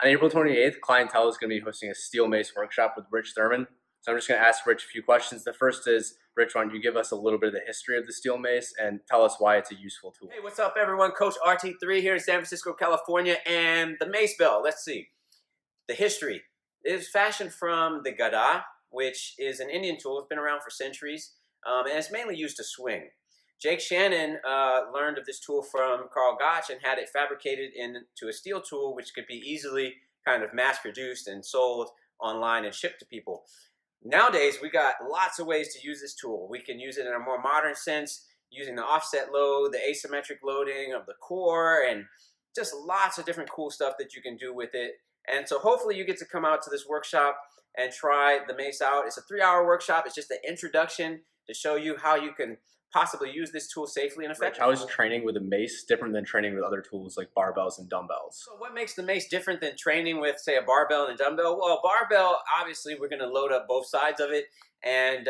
On April 28th, Clientele is going to be hosting a steel mace workshop with Rich Thurman. So I'm just going to ask Rich a few questions. The first is, Rich, why don't you give us a little bit of the history of the steel mace and tell us why it's a useful tool? Hey, what's up, everyone? Coach RT3 here in San Francisco, California, and the mace bell. Let's see. The history is fashioned from the gada, which is an Indian tool. It's been around for centuries, and it's mainly used to swing. Jake Shannon learned of this tool from Carl Gotch and had it fabricated into a steel tool, which could be easily kind of mass-produced and sold online and shipped to people. Nowadays, we got lots of ways to use this tool. We can use it in a more modern sense, using the offset load, the asymmetric loading of the core, and just lots of different cool stuff that you can do with it. And so hopefully you get to come out to this workshop and try the mace out. It's a 3-hour workshop. It's just an introduction to show you how you can possibly use this tool safely and effectively. How is training with a mace different than training with other tools like barbells and dumbbells? So what makes the mace different than training with, say, a barbell and a dumbbell? Well, barbell, obviously, we're going to load up both sides of it, and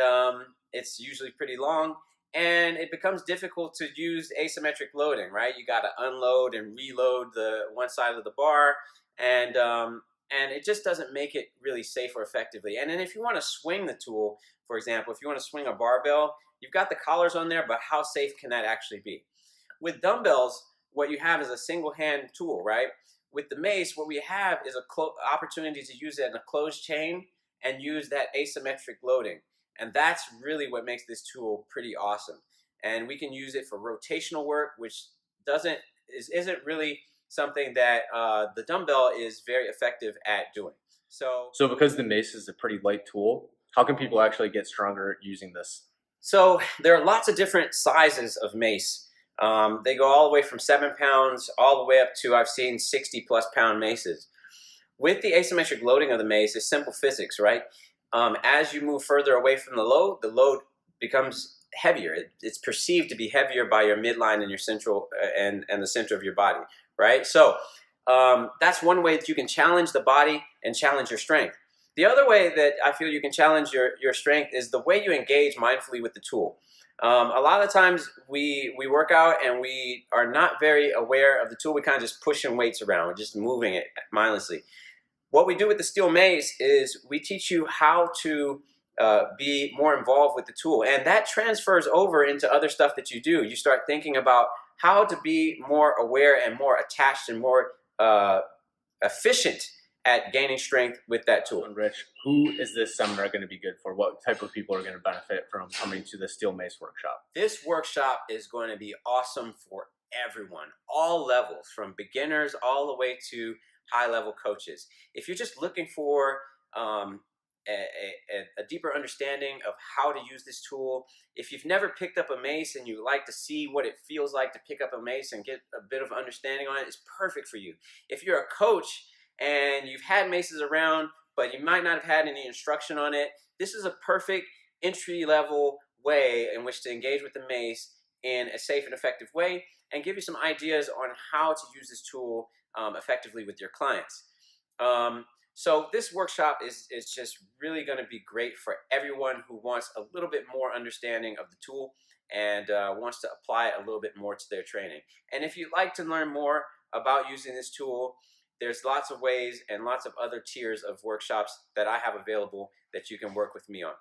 it's usually pretty long, and it becomes difficult to use asymmetric loading, right? You got to unload and reload the one side of the bar, and it just doesn't make it really safe or effectively. And then if you want to swing the tool, for example, if you want to swing a barbell, you've got the collars on there, but how safe can that actually be? With dumbbells, what you have is a single hand tool, right? With the mace, what we have is an opportunity to use it in a closed chain and use that asymmetric loading. And that's really what makes this tool pretty awesome. And we can use it for rotational work, which isn't really something that the dumbbell is very effective at doing. So because the mace is a pretty light tool, how can people actually get stronger using this? So there are lots of different sizes of mace. They go all the way from 7 pounds all the way up to, I've seen 60+ pound maces. With the asymmetric loading of the mace, it's simple physics, right? As you move further away from the load becomes heavier. It's perceived to be heavier by your midline and your central and the center of your body, right? So that's one way that you can challenge the body and challenge your strength. The other way that I feel you can challenge your strength is the way you engage mindfully with the tool. A lot of times we work out and we are not very aware of the tool. We kind of just pushing weights around. We're just moving it mindlessly. What we do with the steel mace is we teach you how to be more involved with the tool. And that transfers over into other stuff that you do. You start thinking about how to be more aware and more attached and more efficient at gaining strength with that tool. And Rich, who is this seminar going to be good for? What type of people are going to benefit from coming to the steel mace workshop? This workshop is going to be awesome for everyone, all levels, from beginners all the way to high-level coaches. If you're just looking for a deeper understanding of how to use this tool, if you've never picked up a mace and you like to see what it feels like to pick up a mace and get a bit of understanding on it, it's perfect for you. If you're a coach and you've had maces around, but you might not have had any instruction on it, this is a perfect entry-level way in which to engage with the mace in a safe and effective way and give you some ideas on how to use this tool effectively with your clients. So this workshop is just really going to be great for everyone who wants a little bit more understanding of the tool and wants to apply it a little bit more to their training. And if you'd like to learn more about using this tool, there's lots of ways and lots of other tiers of workshops that I have available that you can work with me on.